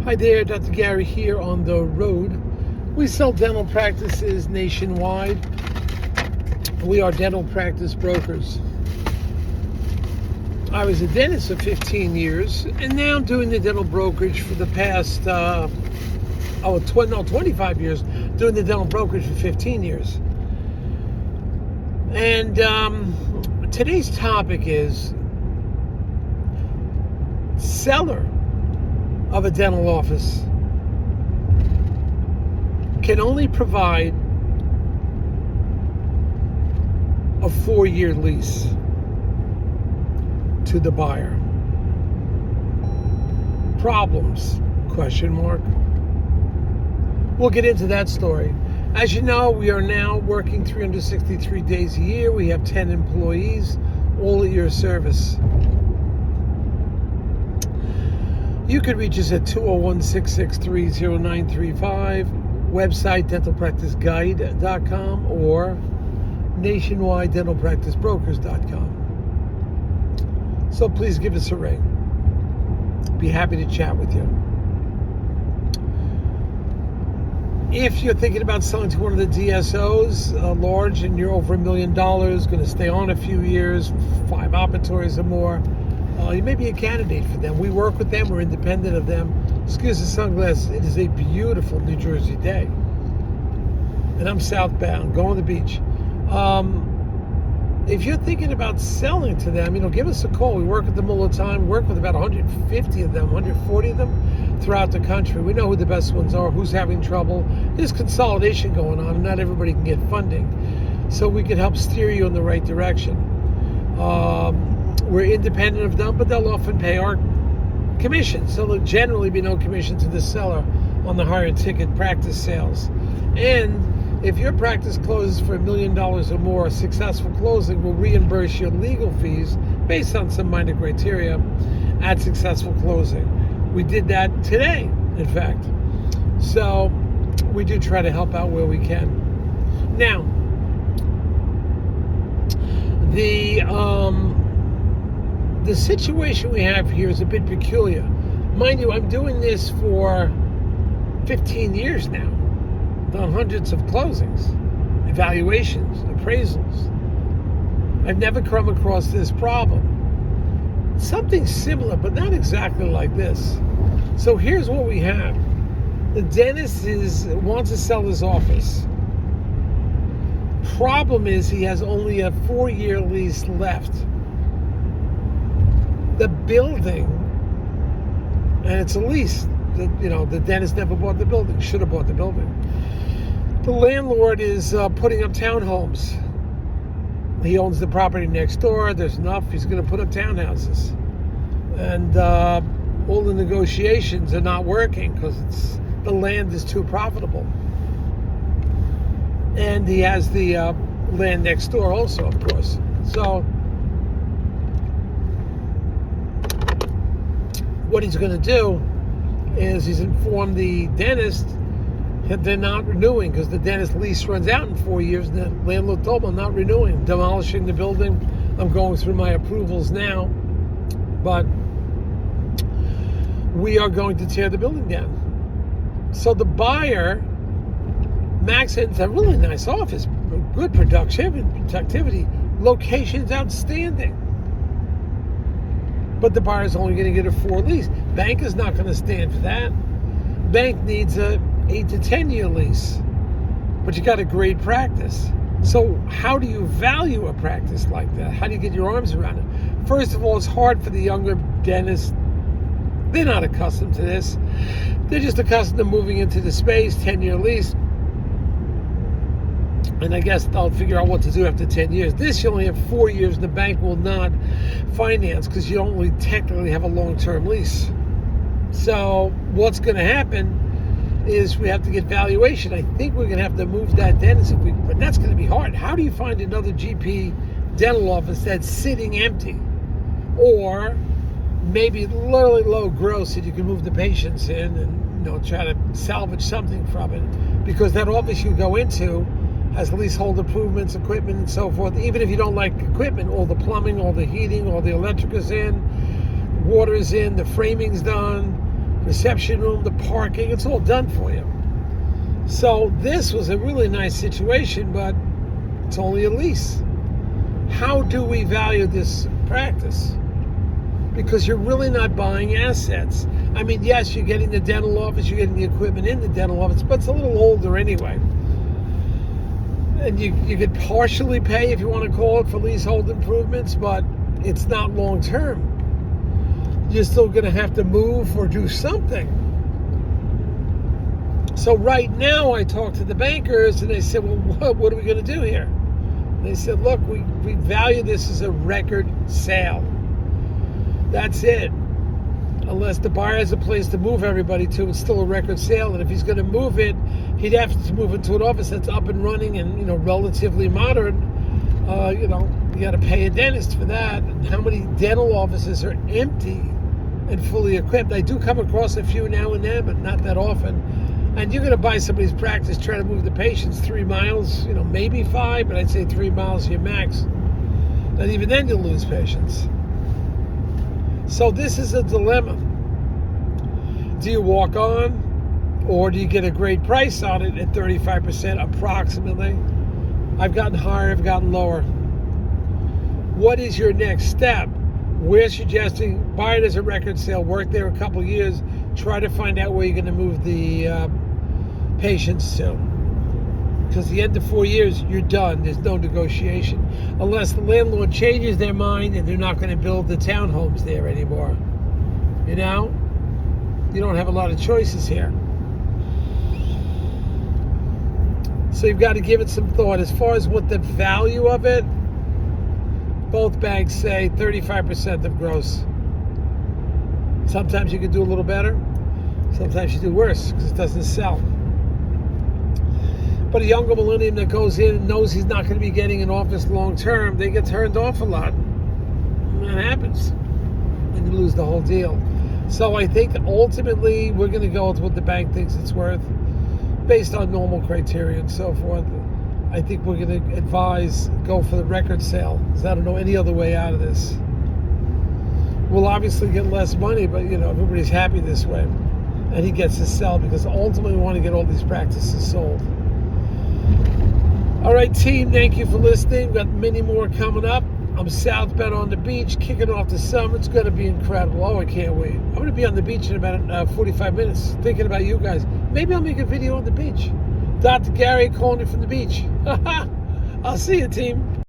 Hi there, Dr. Gary here on the road. We sell dental practices nationwide. We are dental practice brokers. I was a dentist for 15 years, and now I'm doing the dental brokerage for the past 25 years, doing the dental brokerage for 15 years. And today's topic is seller of a dental office can only provide a 4-year lease to the buyer. Problems? ? We'll get into that story. As you know, we are now working 363 days a year. We have 10 employees, all at your service. You can reach us at 201-663-0935, website dentalpracticeguide.com or nationwidedentalpracticebrokers.com. So please give us a ring. Be happy to chat with you. If you're thinking about selling to one of the DSOs, large, and you're over $1 million, going to stay on a few years, 5 operatories or more, you may be a candidate for them. We work with them. We're independent of them. Excuse the sunglasses. It is a beautiful New Jersey day. And I'm southbound, going to the beach. If you're thinking about selling to them, give us a call. We work with them all the time. We work with about 150 of them, 140 of them throughout the country. We know who the best ones are, who's having trouble. There's consolidation going on, and not everybody can get funding. So we can help steer you in the right direction. We're independent of them, but they'll often pay our commission. So there'll generally be no commission to the seller on the higher ticket practice sales. And if your practice closes for $1 million or more, a successful closing will reimburse your legal fees based on some minor criteria at successful closing. We did that today, in fact. So we do try to help out where we can. Now, the situation we have here is a bit peculiar. Mind you, I'm doing this for 15 years now. Done hundreds of closings, evaluations, appraisals. I've never come across this problem. Something similar, but not exactly like this. So here's what we have. The dentist wants to sell his office. Problem is he has only a 4-year lease left. The building, and it's a lease. The dentist never bought the building. Should have bought the building. The landlord is putting up townhomes. He owns the property next door. There's enough. He's going to put up townhouses. And all the negotiations are not working because the land is too profitable. And he has the land next door also, of course. So what he's going to do is he's informed the dentist that they're not renewing because the dentist lease runs out in 4 years, and the landlord told him, I'm not renewing, demolishing the building. I'm going through my approvals now, but we are going to tear the building down. So the buyer, Max, it's a really nice office, good productivity, location's outstanding. But the buyer's only going to get a 4 lease. Bank is not going to stand for that. Bank needs a 8 to 10-year lease. But you got a great practice. So how do you value a practice like that? How do you get your arms around it? First of all, it's hard for the younger dentists. They're not accustomed to this. They're just accustomed to moving into the space, 10-year lease. And I guess they'll figure out what to do after 10 years. This, you only have 4 years, and the bank will not finance because you don't really technically have a long-term lease. So what's going to happen is we have to get valuation. I think we're going to have to move that dentist, but that's going to be hard. How do you find another GP dental office that's sitting empty? Or maybe literally low gross that you can move the patients in and try to salvage something from it. Because that office you go into has leasehold improvements, equipment, and so forth. Even if you don't like equipment, all the plumbing, all the heating, all the electric is in, water is in, the framing's done, reception room, the parking, it's all done for you. So this was a really nice situation, but it's only a lease. How do we value this practice? Because you're really not buying assets. I mean, yes, you're getting the dental office, you're getting the equipment in the dental office, but it's a little older anyway. And you could partially pay, if you want to call it, for leasehold improvements, but it's not long term. You're still going to have to move or do something. So right now I talked to the bankers and they said, well, what are we going to do here? And they said, look, we value this as a record sale. That's it. Unless the buyer has a place to move everybody to, it's still a record sale. And if he's going to move it, he'd have to move into an office that's up and running and, relatively modern. You got to pay a dentist for that. And how many dental offices are empty and fully equipped? I do come across a few now and then, but not that often. And you're going to buy somebody's practice, try to move the patients 3 miles, maybe 5, but I'd say 3 miles your max. And even then you'll lose patients. So this is a dilemma. Do you walk on, or do you get a great price on it at 35% approximately? I've gotten higher, I've gotten lower. What is your next step? We're suggesting buy it as a record sale, work there a couple years, try to find out where you're going to move the patients to. Because at the end of 4 years, you're done. There's no negotiation. Unless the landlord changes their mind and they're not going to build the townhomes there anymore. You don't have a lot of choices here. So you've got to give it some thought. As far as what the value of it, both banks say 35% of gross. Sometimes you can do a little better. Sometimes you do worse because it doesn't sell. But a younger millennium that goes in and knows he's not going to be getting an office long term, they get turned off a lot. And that happens. And you lose the whole deal. So I think ultimately we're going to go with what the bank thinks it's worth based on normal criteria and so forth. I think we're going to advise go for the record sale because I don't know any other way out of this. We'll obviously get less money, but everybody's happy this way. And he gets to sell because ultimately we want to get all these practices sold. All right, team, thank you for listening. We've got many more coming up. I'm South Bend on the beach, kicking off the summer. It's going to be incredible. Oh, I can't wait. I'm going to be on the beach in about 45 minutes, thinking about you guys. Maybe I'll make a video on the beach. Dr. Gary calling you from the beach. I'll see you, team.